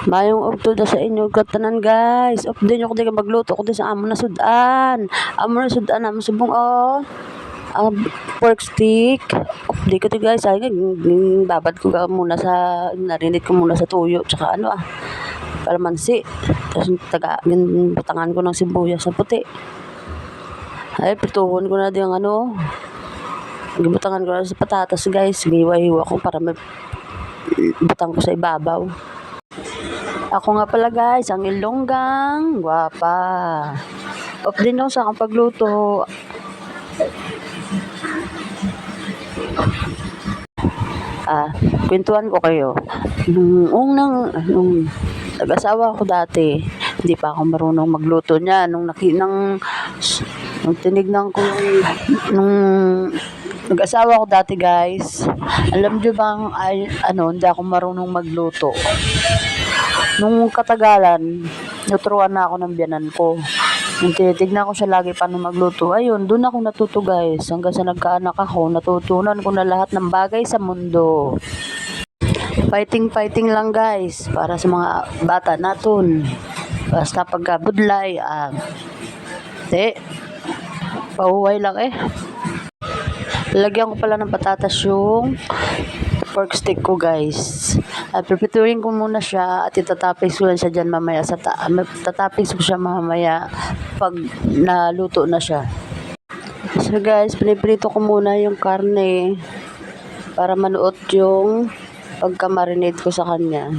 Mayong ugtod na sa inyo katanan guys. Update nyo ko di ka magluto ko di sa amo na sudan. Amo na sudan amo subong pork stick. Update ko di guys. Ay babad ko muna sa narinit ko muna sa tuyo tsaka kalamansi. Tapos butangan ko ng sibuyas sa puti. Ay pituhon ko na di ang gibutangan ko na sa patatas guys. Giwa-hiwa ko para may butang ko sa ibabaw. Ako nga pala guys, ang Ilonggang Guwapa. Off din ako sa akong pagluto. Kwentuhan ko kayo. Nung nag-asawa ako dati, hindi pa ako marunong magluto niya. Nung tinignan ko nung nag-asawa ko dati guys, alam niyo bang hindi ako marunong magluto. Nung katagalan, naturuan na ako ng biyanan ko. Nung tinitignan ko siya lagi paano magluto, ayun, doon ako natuto guys. Hanggang sa nagkaanak ako, natutunan ko na lahat ng bagay sa mundo. Fighting lang guys, para sa mga bata natin. Basta pagka budlay, pahuway lang Lagyan ko pala ng patatas yung pork stick ko guys. Prepituin ko muna siya at itatapis ko lang siya dyan mamaya tatapis ko siya mamaya pag naluto na siya. So guys, piniprito ko muna yung karne para manuot yung pagka-marinate ko sa kanya.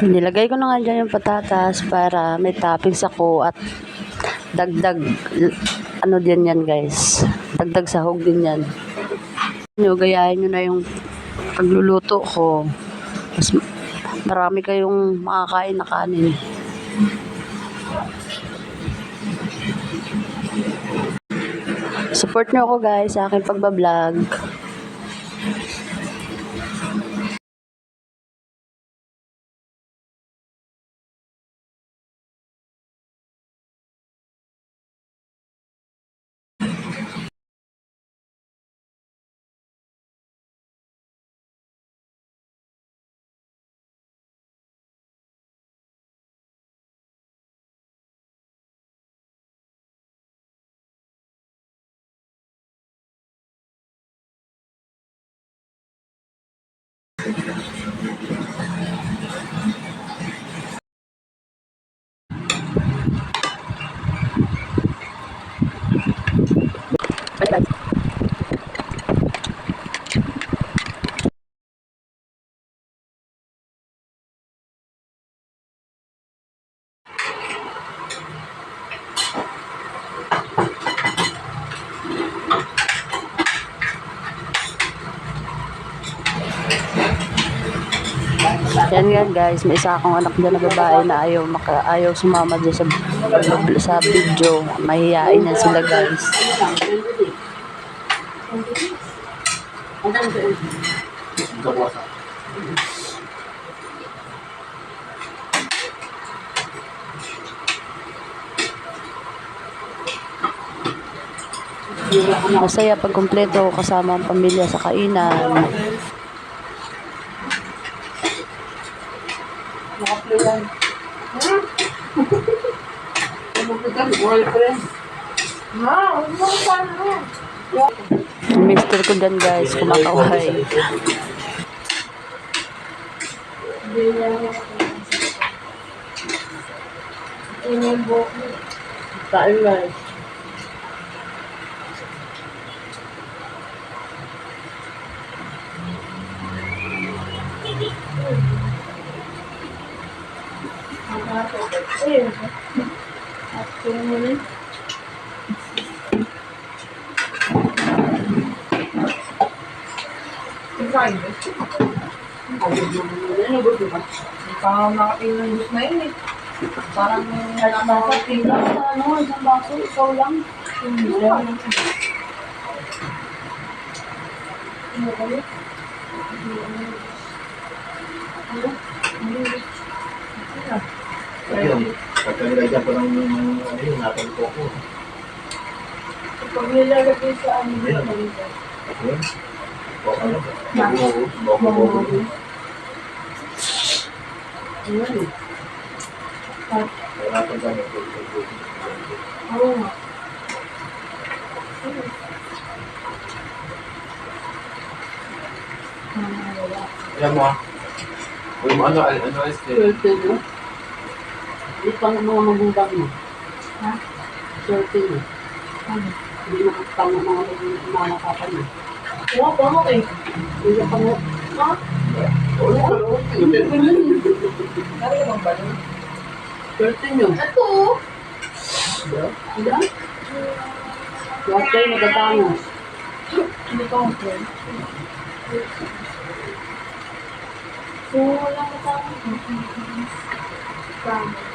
Nilagay ko na nga dyan yung patatas para may toppings ako at dagdag din yan guys. Dagdag sahog din yan. Gayahin nyo na yung pagluluto ko. Mas marami kayong makakain na kanin. Support nyo ako guys sa aking pagbablog. Yan guys, may isa akong anak dyan na babae na ayaw sumama dyan sa video. Mahihain yan sila guys. Masaya pag kumpleto kasama ang pamilya sa kainan. Mister ko dyan guys, kumakaway. Kain guys. Hindi pa nakatilang gusto na yun Parang nagkakating lang sa ano, isang baso, ikaw lang. Ayun, pagka nilagyan ko ng ano yun, natanto ko. Pag nilalagay sa ano, Ayun. Ayun. Boko na. Boko. Ayun. Wala pang gamit. Oo nga. Ayan mo ah. Kung ano, Swerte mo. Hindi pang mga magulang mo. Ha? Swerte mo. Ano? Hindi na pang mga papa mo. Oo, tama eh. Hindi na pang Ha? Kaya naman ba yun? swerte nyo. Ito. Diba? Lahat kayo nagkatangos. Hindi ko ang friend. So, wala ka sa akin. Tama.